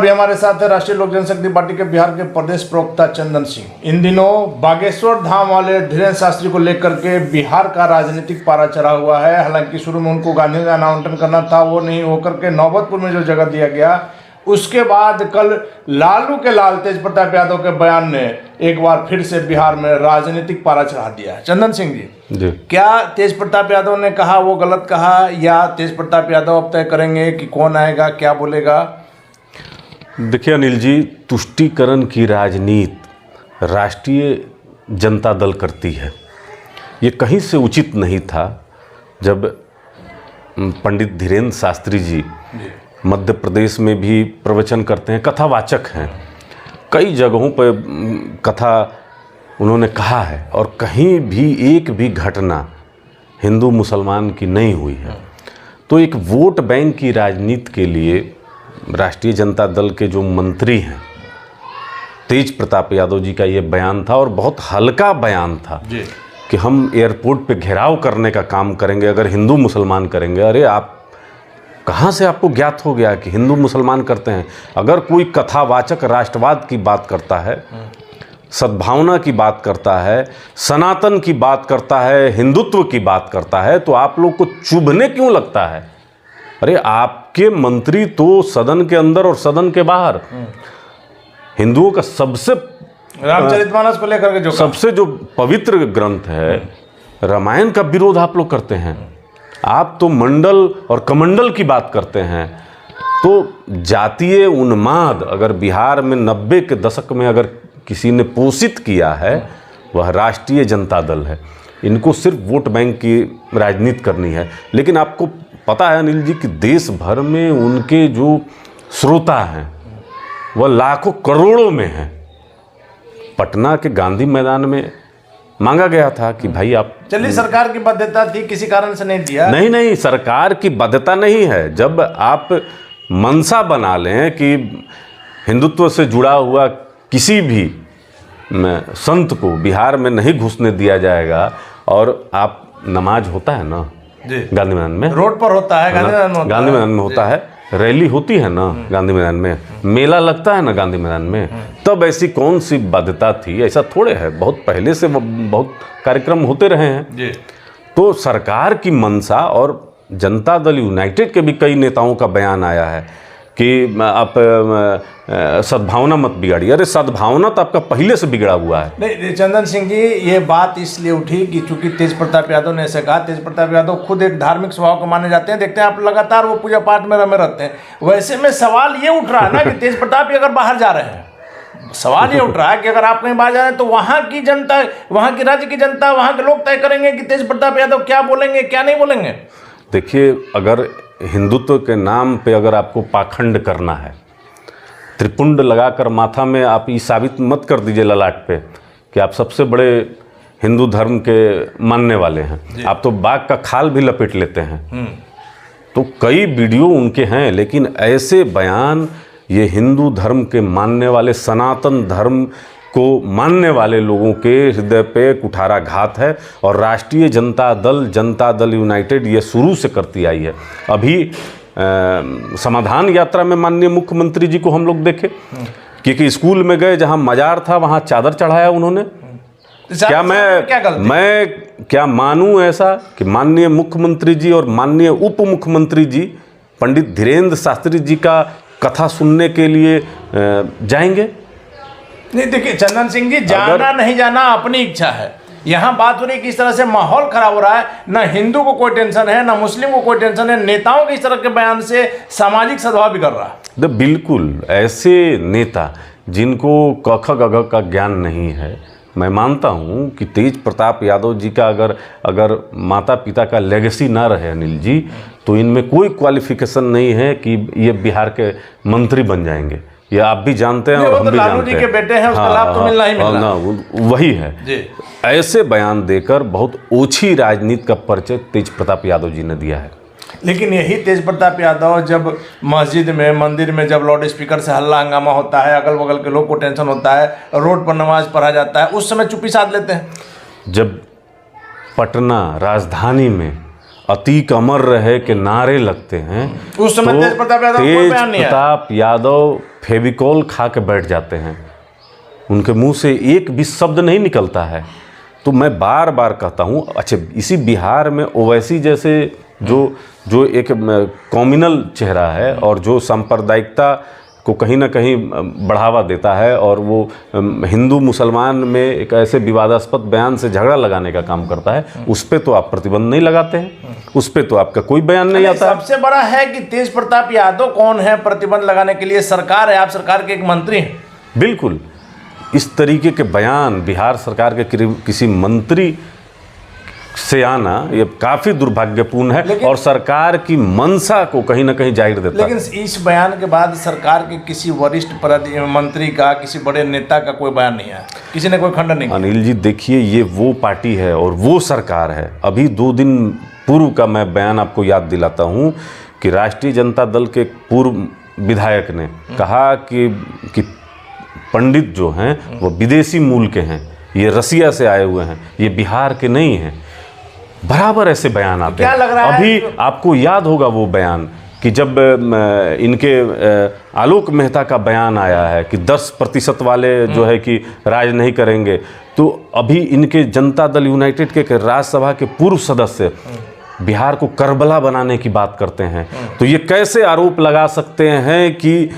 अभी हमारे साथ है राष्ट्रीय लोक जनशक्ति पार्टी के बिहार के प्रदेश प्रवक्ता चंदन सिंह। इन दिनों बागेश्वर धाम वाले धीरेन्द्र शास्त्री को लेकर के बिहार का राजनीतिक पारा चढ़ा हुआ है। हालांकि शुरू में उनको गांधी में नामांकन करना था, वो नहीं होकर के नौबतपुर में जो जगह दिया गया, उसके बाद कल लालू के लाल तेज प्रताप यादव के बयान ने एक बार फिर से बिहार में राजनीतिक पारा चढ़ा दिया। चंदन सिंह जी, क्या तेज प्रताप यादव ने कहा वो गलत कहा, या तेज प्रताप यादव अब तय करेंगे कि कौन आएगा क्या बोलेगा? देखिए अनिल जी, तुष्टीकरण की राजनीति राष्ट्रीय जनता दल करती है। ये कहीं से उचित नहीं था। जब पंडित धीरेन्द्र शास्त्री जी मध्य प्रदेश में भी प्रवचन करते हैं, कथावाचक हैं, कई जगहों पर कथा उन्होंने कहा है, और कहीं भी एक भी घटना हिंदू मुसलमान की नहीं हुई है। तो एक वोट बैंक की राजनीति के लिए राष्ट्रीय जनता दल के जो मंत्री हैं, तेज प्रताप यादव जी का ये बयान था, और बहुत हल्का बयान था कि हम एयरपोर्ट पे घेराव करने का काम करेंगे अगर हिंदू मुसलमान करेंगे। अरे आप कहाँ से आपको ज्ञात हो गया कि हिंदू मुसलमान करते हैं? अगर कोई कथावाचक राष्ट्रवाद की बात करता है, सद्भावना की बात करता है, सनातन की बात करता है, हिंदुत्व की बात करता है, तो आप लोग को चुभने क्यों लगता है? अरे आपके मंत्री तो सदन के अंदर और सदन के बाहर हिंदुओं का सबसे रामचरितमानस को लेकर के सबसे जो पवित्र ग्रंथ है रामायण का विरोध आप लोग करते हैं। आप तो मंडल और कमंडल की बात करते हैं। तो जातीय उन्माद अगर बिहार में 90 के दशक में अगर किसी ने पोषित किया है, वह राष्ट्रीय जनता दल है। इनको सिर्फ वोट बैंक की राजनीति करनी है। लेकिन आपको पता है अनिल जी कि देश भर में उनके जो श्रोता हैं वह लाखों करोड़ों में हैं। पटना के गांधी मैदान में मांगा गया था कि भाई आप, चलिए सरकार की बाध्यता थी, किसी कारण से नहीं दिया। नहीं, सरकार की बाध्यता नहीं है। जब आप मनसा बना लें कि हिंदुत्व से जुड़ा हुआ किसी भी संत को बिहार में नहीं घुसने दिया जाएगा, और आप नमाज होता है ना गांधी मैदान में, रोड पर होता है, गांधी मैदान में होता है, रैली होती है ना गांधी मैदान में, मेला लगता है ना गांधी मैदान में, तब ऐसी कौन सी बाध्यता थी? ऐसा थोड़े है, बहुत पहले से बहुत कार्यक्रम होते रहे हैं। तो सरकार की मंशा, और जनता दल यूनाइटेड के भी कई नेताओं का बयान आया है कि आप सद्भावना मत बिगाड़िए। अरे सद्भावना तो आपका पहले से बिगड़ा हुआ है। नहीं चंदन सिंह जी, ये बात इसलिए उठी कि चूंकि तेज प्रताप यादव ने ऐसे कहा। तेज प्रताप यादव खुद एक धार्मिक स्वभाव को माने जाते हैं। देखते हैं आप लगातार वो पूजा पाठ में रमे रहते हैं। वैसे में सवाल ये उठ रहा है ना कि तेज प्रताप अगर बाहर जा रहे हैं, सवाल ये उठ रहा है कि अगर आप कहीं बाहर जा रहे हैं तो वहाँ की जनता, वहाँ की राज्य की जनता, वहाँ के लोग तय करेंगे कि तेज प्रताप यादव क्या बोलेंगे क्या नहीं बोलेंगे। देखिए, अगर हिंदुत्व के नाम पे अगर आपको पाखंड करना है, त्रिपुंड लगाकर माथा में आप ये साबित मत कर दीजिए ललाट पे कि आप सबसे बड़े हिंदू धर्म के मानने वाले हैं। आप तो बाघ का खाल भी लपेट लेते हैं। तो कई वीडियो उनके हैं, लेकिन ऐसे बयान ये हिंदू धर्म के मानने वाले, सनातन धर्म को मानने वाले लोगों के हृदय पे कुठाराघात है। और राष्ट्रीय जनता दल यूनाइटेड ये शुरू से करती आई है। अभी समाधान यात्रा में माननीय मुख्यमंत्री जी को हम लोग देखे कि स्कूल में गए, जहां मजार था वहां चादर चढ़ाया उन्होंने। क्या मानूं ऐसा कि माननीय मुख्यमंत्री जी और माननीय उप मुख्यमंत्री जी पंडित धीरेन्द्र शास्त्री जी का कथा सुनने के लिए जाएंगे? नहीं, देखिए चंदन सिंह जी, जाना नहीं जाना अपनी इच्छा है। यहाँ बात हो रही है कि इस तरह से माहौल खराब हो रहा है। ना हिंदू को कोई टेंशन है, ना मुस्लिम को कोई टेंशन है। नेताओं के इस तरह के बयान से सामाजिक सद्भाव बिगड़ रहा है। बिल्कुल, ऐसे नेता जिनको क ख ग घ का ज्ञान नहीं है, मैं मानता हूँ कि तेज प्रताप यादव जी का अगर माता पिता का लेगेसी ना रहे अनिल जी, तो इनमें कोई क्वालिफिकेशन नहीं है कि ये बिहार के मंत्री बन जाएंगे। ये आप भी जानते हैं और हम भी जानते हैं। के बेटे हैं, उसका लाभ तो मिलना ही मिलना। वही है। ऐसे बयान देकर बहुत ओछी राजनीति का परिचय तेज प्रताप यादव जी ने दिया है। लेकिन यही तेज प्रताप यादव जब मस्जिद में, मंदिर में जब लाउड स्पीकर से हल्ला हंगामा होता है, अगल बगल के लोग को टेंशन होता है, रोड पर नमाज पढ़ा जाता है, उस समय चुप्पी साध लेते हैं। जब पटना राजधानी में अतीक अमर रहे के नारे लगते हैं, उस समय तेज प्रताप यादव को कोई बयान नहीं आया। प्रताप यादव फेविकॉल खा के बैठ जाते हैं, उनके मुंह से एक भी शब्द नहीं निकलता है। तो मैं बार बार कहता हूँ, अच्छा इसी बिहार में ओवैसी जैसे जो एक कॉम्युनल चेहरा है और जो सांप्रदायिकता को कहीं ना कहीं बढ़ावा देता है और वो हिंदू मुसलमान में एक ऐसे विवादास्पद बयान से झगड़ा लगाने का काम करता है, उस पर तो आप प्रतिबंध नहीं लगाते हैं, उस पर तो आपका कोई बयान नहीं आता। सबसे बड़ा है कि तेज प्रताप यादव कौन है प्रतिबंध लगाने के लिए? सरकार है, आप सरकार के एक मंत्री हैं। बिल्कुल, इस तरीके के बयान बिहार सरकार के किसी मंत्री से आना ये काफ़ी दुर्भाग्यपूर्ण है और सरकार की मंशा को कहीं ना कहीं जाहिर देता है। लेकिन इस बयान के बाद सरकार के किसी वरिष्ठ मंत्री का, किसी बड़े नेता का कोई बयान नहीं आया, किसी ने कोई खंडन नहीं किया। अनिल जी देखिए, ये वो पार्टी है और वो सरकार है। अभी 2 दिन पूर्व का मैं बयान आपको याद दिलाता हूँ कि राष्ट्रीय जनता दल के पूर्व विधायक ने कहा कि पंडित जो हैं वो विदेशी मूल के हैं, ये रसिया से आए हुए हैं, ये बिहार के नहीं हैं। बराबर ऐसे बयान आते हैं। लग रहा अभी है आपको याद होगा वो बयान कि जब इनके आलोक मेहता का बयान आया है कि 10% वाले जो है कि राज नहीं करेंगे, तो अभी इनके जनता दल यूनाइटेड के राज्यसभा के पूर्व सदस्य बिहार को करबला बनाने की बात करते हैं। तो ये कैसे आरोप लगा सकते हैं कि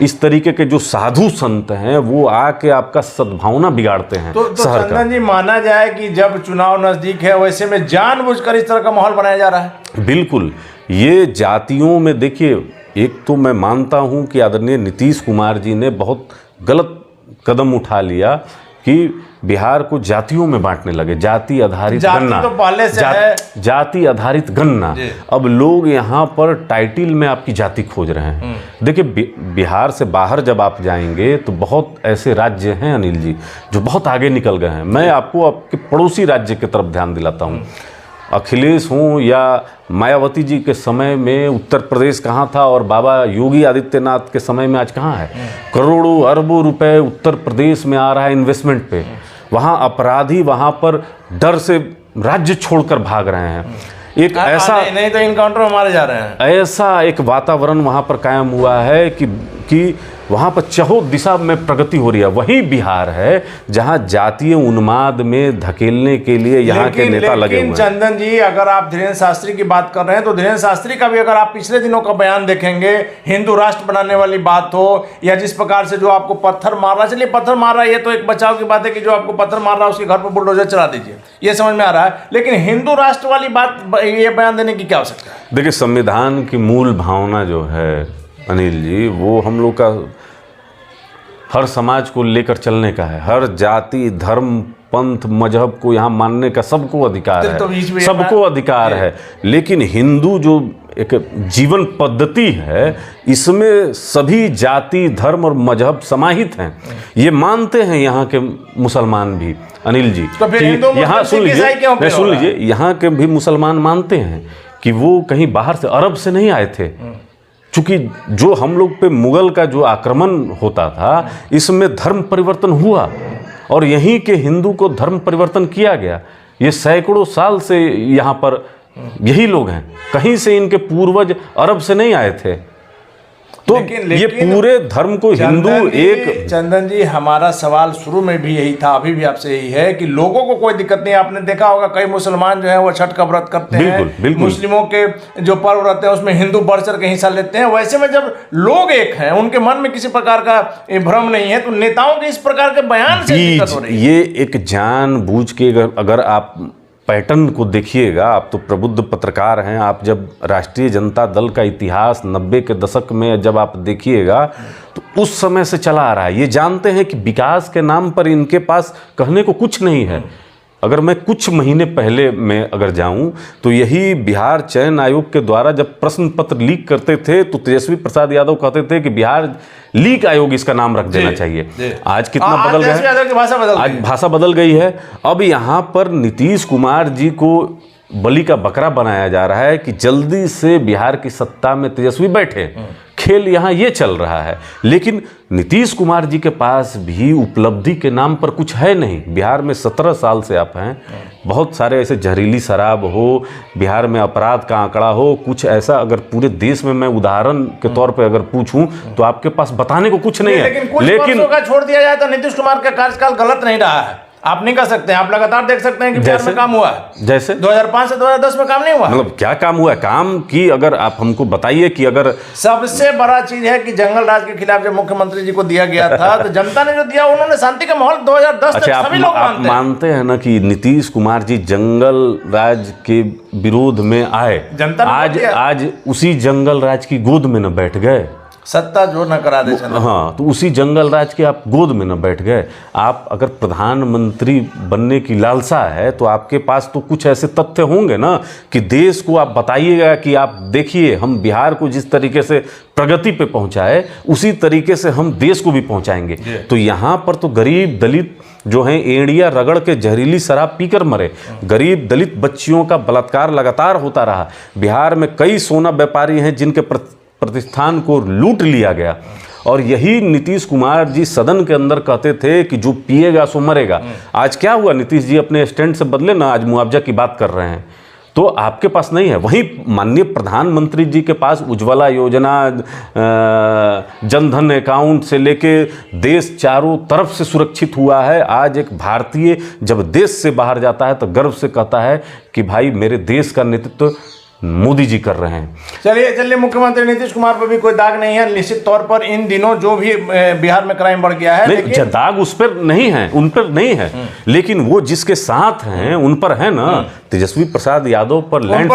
इस तरीके के जो साधु संत हैं वो आके आपका सद्भावना बिगाड़ते हैं तो शहर का। चंदन जी, माना जाए कि जब चुनाव नजदीक है वैसे में जानबूझकर इस तरह का माहौल बनाया जा रहा है। बिल्कुल, ये जातियों में देखिए, एक तो मैं मानता हूं कि आदरणीय नीतीश कुमार जी ने बहुत गलत कदम उठा लिया कि बिहार को जातियों में बांटने लगे, जाति आधारित गणना। तो पहले से है। जाति आधारित गणना। अब लोग यहाँ पर टाइटल में आपकी जाति खोज रहे हैं। देखिए, बिहार से बाहर जब आप जाएंगे तो बहुत ऐसे राज्य हैं अनिल जी जो बहुत आगे निकल गए हैं। मैं आपको आपके पड़ोसी राज्य की तरफ ध्यान दिलाता हूँ। अखिलेश हों या मायावती जी के समय में उत्तर प्रदेश कहाँ था और बाबा योगी आदित्यनाथ के समय में आज कहाँ है? करोड़ों अरबों रुपए उत्तर प्रदेश में आ रहा है इन्वेस्टमेंट पे। वहाँ अपराधी वहाँ पर डर से राज्य छोड़कर भाग रहे हैं। एक ऐसा नहीं तो इनकाउंटर में मारे जा रहे हैं। ऐसा एक वातावरण वहाँ पर कायम हुआ है कि वहाँ पर चहुँ दिशा में प्रगति हो रही है। वही बिहार है जहाँ जातीय उन्माद में धकेलने के लिए यहाँ के नेता लगे हुए हैं। चंदन जी, अगर आप धीरेन्द्र शास्त्री की बात कर रहे हैं तो धीरेन्द्र शास्त्री का भी अगर आप पिछले दिनों का बयान देखेंगे, हिंदू राष्ट्र बनाने वाली बात हो या जिस प्रकार से जो आपको पत्थर मार रहा, चलिए पत्थर मार रहा है ये तो एक बचाव की बात है कि जो आपको पत्थर मार रहा है उसके घर पर बुलडोजर चला दीजिए, ये समझ में आ रहा है। लेकिन हिंदू राष्ट्र वाली बात, ये बयान देने की क्या आवश्यकता है? देखिए, संविधान की मूल भावना जो है अनिल जी, वो हम लोग का हर समाज को लेकर चलने का है। हर जाति, धर्म, पंथ, मजहब को यहाँ मानने का सबको अधिकार है, सबको अधिकार है। लेकिन हिंदू जो एक जीवन पद्धति है, इसमें सभी जाति, धर्म और मजहब समाहित हैं। ये मानते हैं यहाँ के मुसलमान भी अनिल जी। तो फिर यहाँ सुन लीजिए, यहाँ के भी मुसलमान मानते हैं कि वो कहीं बाहर से, अरब से नहीं आए थे। चूंकि जो हम लोग पे मुगल का जो आक्रमण होता था, इसमें धर्म परिवर्तन हुआ और यहीं के हिंदू को धर्म परिवर्तन किया गया। ये सैकड़ों साल से यहाँ पर यही लोग हैं, कहीं से इनके पूर्वज अरब से नहीं आए थे। तो ये पूरे धर्म को हिंदू एक। चंदन जी, हमारा सवाल शुरू में भी यही था, अभी भी आपसे यही है कि लोगों को कोई दिक्कत नहीं। आपने देखा होगा कई मुसलमान जो है वो छठ का व्रत करते हैं, मुस्लिमों के जो पर्व रहते हैं उसमें हिंदू बढ़ चढ़ के हिस्सा लेते हैं। वैसे में जब लोग एक हैं, उनके मन में किसी प्रकार का भ्रम नहीं है, तो नेताओं के इस प्रकार के बयान से दिक्कत हो रही है। ये एक जानबूझ के, अगर आप पैटर्न को देखिएगा, आप तो प्रबुद्ध पत्रकार हैं, आप जब राष्ट्रीय जनता दल का इतिहास 90 के दशक में जब आप देखिएगा तो उस समय से चला आ रहा है। ये जानते हैं कि विकास के नाम पर इनके पास कहने को कुछ नहीं है। अगर मैं कुछ महीने पहले में अगर जाऊं तो यही बिहार चयन आयोग के द्वारा जब प्रश्न पत्र लीक करते थे तो तेजस्वी प्रसाद यादव कहते थे कि बिहार लीक आयोग इसका नाम रख देना चाहिए। आज कितना बदल गया है, आज भाषा बदल गई है। अब यहाँ पर नीतीश कुमार जी को बलि का बकरा बनाया जा रहा है कि जल्दी से बिहार की सत्ता में तेजस्वी बैठे, खेल यहाँ ये चल रहा है। लेकिन नीतीश कुमार जी के पास भी उपलब्धि के नाम पर कुछ है नहीं। बिहार में 17 साल से आप हैं, बहुत सारे ऐसे जहरीली शराब हो, बिहार में अपराध का आंकड़ा हो, कुछ ऐसा अगर पूरे देश में मैं उदाहरण के तौर पे अगर पूछूं तो आपके पास बताने को कुछ नहीं है। लेकिन वर्षों का छोड़ दिया जाए तो नीतीश कुमार का कार्यकाल गलत नहीं रहा है, आप नहीं कह सकते। आप लगातार देख सकते हैं कि बिहार में काम हुआ है। जैसे 2005 से 2010 में काम नहीं हुआ। मतलब क्या काम हुआ है? काम की अगर आप हमको बताइए कि अगर सबसे बड़ा चीज है कि जंगल राज के खिलाफ जब मुख्यमंत्री जी को दिया गया था तो जनता ने जो दिया, उन्होंने शांति का माहौल 2010 तक सभी लोग आप मानते हैं ना कि नीतीश कुमार जी जंगल राज के विरोध में आए, आज उसी जंगल राज की गोद में न बैठ गए। सत्ता जो न करा दे। हाँ, तो उसी जंगल राज के आप गोद में न बैठ गए। आप अगर प्रधानमंत्री बनने की लालसा है तो आपके पास तो कुछ ऐसे तथ्य होंगे ना कि देश को आप बताइएगा कि आप देखिए हम बिहार को जिस तरीके से प्रगति पे पहुंचाए उसी तरीके से हम देश को भी पहुंचाएंगे। तो यहाँ पर तो गरीब दलित जो हैं एड़िया रगड़ के जहरीली शराब पीकर मरे, गरीब दलित बच्चियों का बलात्कार लगातार होता रहा। बिहार में कई सोना व्यापारी हैं जिनके प्रतिष्ठान को लूट लिया गया, और यही नीतीश कुमार जी सदन के अंदर कहते थे कि जो पिएगा सो मरेगा। आज क्या हुआ? नीतीश जी अपने स्टैंड से बदले ना, आज मुआवजा की बात कर रहे हैं। तो आपके पास नहीं है। वहीं माननीय प्रधानमंत्री जी के पास उज्ज्वला योजना, जनधन अकाउंट से लेके देश चारों तरफ से सुरक्षित हुआ है। आज एक भारतीय जब देश से बाहर जाता है तो गर्व से कहता है कि भाई मेरे देश का नेतृत्व मोदी जी कर रहे हैं। चलिए मुख्यमंत्री नीतीश कुमार पर भी कोई दाग नहीं है। निश्चित तौर पर इन दिनों जो भी बिहार में क्राइम बढ़ गया है, लेकिन दाग उस पर नहीं है, उन पर नहीं है, लेकिन वो जिसके साथ हैं उन पर है ना। तेजस्वी प्रसाद यादव पर लैंड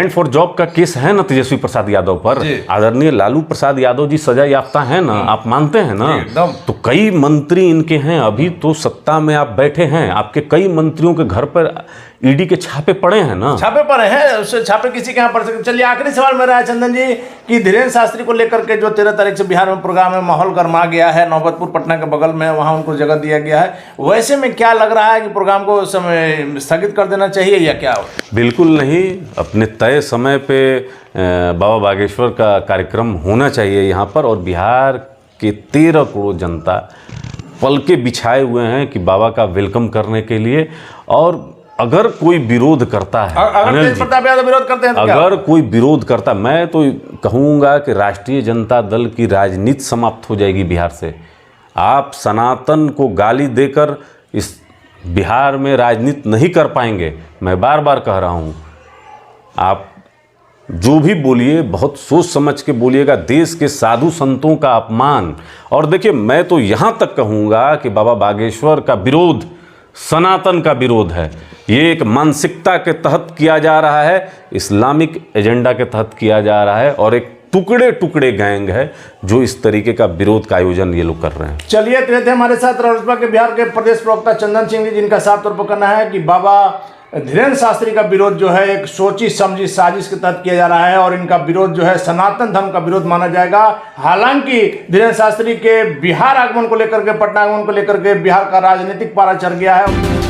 फॉर जॉब का केस है ना तेजस्वी प्रसाद यादव पर। आदरणीय लालू प्रसाद यादव जी सजा याफ्ता है ना, आप मानते हैं ना। तो कई मंत्री इनके हैं, अभी तो सत्ता में आप बैठे हैं, आपके कई मंत्रियों के घर पर ईडी के छापे पड़े हैं ना। छापे पड़े हैं, उससे छापे किसी के यहाँ पड़ सकते। चलिए आखिरी सवाल मेरा है चंदन जी कि धीरेन्द्र शास्त्री को लेकर के जो 13 तारीख से बिहार में प्रोग्राम में माहौल गर्मा गया है, नौबतपुर पटना के बगल में, वहाँ उनको जगह दिया गया है। वैसे में क्या लग रहा है कि प्रोग्राम को समय स्थगित कर देना चाहिए या क्या? बिल्कुल नहीं, अपने तय समय पे बाबा बागेश्वर का कार्यक्रम होना चाहिए यहाँ पर। और बिहार के 13 करोड़ जनता पलके बिछाए हुए हैं कि बाबा का वेलकम करने के लिए। और अगर कोई विरोध करता है, विरोध करते हैं तो अगर कोई विरोध करता, मैं तो कहूँगा कि राष्ट्रीय जनता दल की राजनीति समाप्त हो जाएगी बिहार से। आप सनातन को गाली देकर इस बिहार में राजनीति नहीं कर पाएंगे। मैं बार बार कह रहा हूँ, आप जो भी बोलिए बहुत सोच समझ के बोलिएगा। देश के साधु संतों का अपमान, और देखिए मैं तो यहाँ तक कहूँगा कि बाबा बागेश्वर का विरोध सनातन का विरोध है। ये एक मानसिकता के तहत किया जा रहा है, इस्लामिक एजेंडा के तहत किया जा रहा है, और एक टुकड़े टुकड़े गैंग है जो इस तरीके का विरोध का आयोजन ये लोग कर रहे हैं। चलिए थे हमारे साथ रालोसपा के बिहार के प्रदेश प्रवक्ता चंदन सिंह जी, जिनका साफ तौर पर कहना है कि बाबा धीरेन्द्र शास्त्री का विरोध जो है एक सोची समझी साजिश के तहत किया जा रहा है, और इनका विरोध जो है सनातन धर्म का विरोध माना जाएगा। हालांकि धीरेन्द्र शास्त्री के बिहार आगमन को लेकर के, पटना आगमन को लेकर के बिहार का राजनीतिक पारा चढ़ गया है।